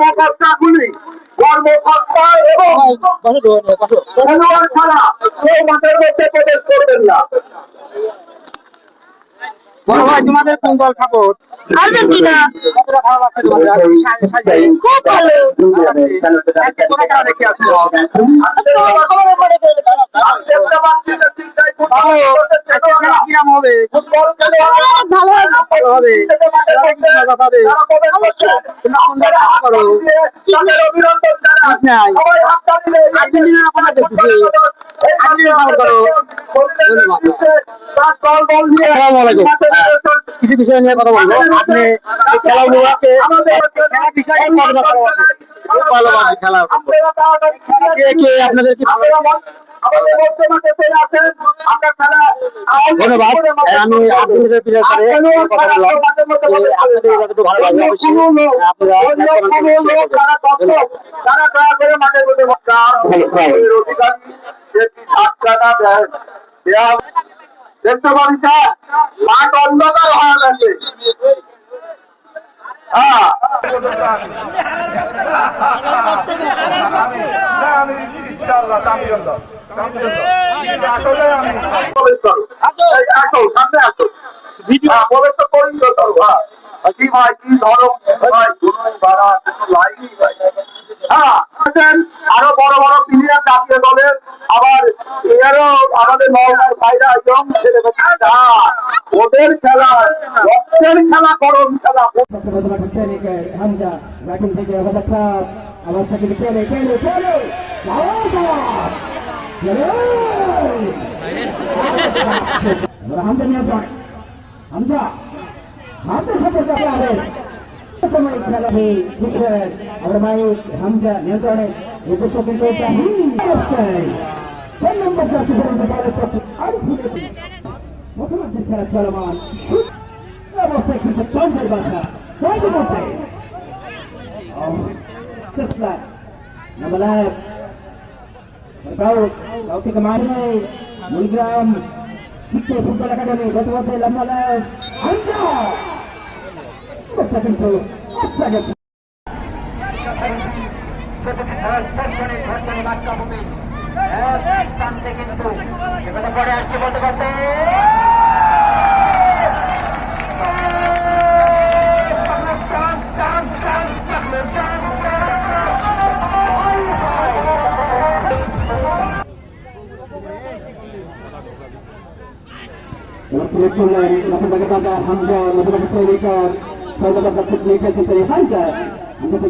কর্মকর্তাগুলি কর্মকর্তা এবং খেলোয়াড় ছাড়া কেউ মাঠের মধ্যে প্রবেশ করবেন না। বড় ভাই তোমাদের কোন দল সাপোর্ট? আর্জেন্টিনা। কতটা ভালো লাগছে তোমাদের? খুব ভালো। কোন খেলা দেখে আসছো? খেলা কিরম হবে? ভালো ভালো হবে। মজা পাবে। করো। ঠিক নাই। আর্জেন্টিনা আপনারা দেখতেছি। আর্জেন্টিনা ভালো করো। আসসালামু আলাইকুম। কিছু বিষয় নিয়ে কথা বলবো। আপনি এই খেলাগুলোকে খেলার বিষয়ে কতটা ভালোবাসেন? খুব ভালোবাসি খেলা। কে আপনাদের কি ভালো? ধন্যবাদ। আমি আপনাদের প্লেয়ার করে কথা বললাম। আপনাদের যতটুকু ভালো লাগে দেখতে পাবি স্যার মাঠ অন্ধকার হয়ে গেছে। হ্যাঁ আরো বড় বড় প্লেয়ার জাতীয় দলের, আবার এরও আমাদের নওগাঁর ভাইরা একদম ওদের খেলা রক্তের খেলা করুন খেলা। হামজা রাকিব থেকে অবস্থা কিন্তু খেলে খেলে খেলে হামজা নিয়ে যায়। হামজা হামজার সাথে খেলা আমরা ভাই হামজা নিয়ন্ত্রণে উদ্দেশ্য কিন্তু প্রথমার্ধের খেলা চলমান অবস্থায় কিন্তু পঞ্চের বাধা থেকে মারবে মূলগ্রাম চিত্র ফুটবল একাডেমি গত বছর লম্বা কিন্তু পরে আসছে বলতে পারতে হামজা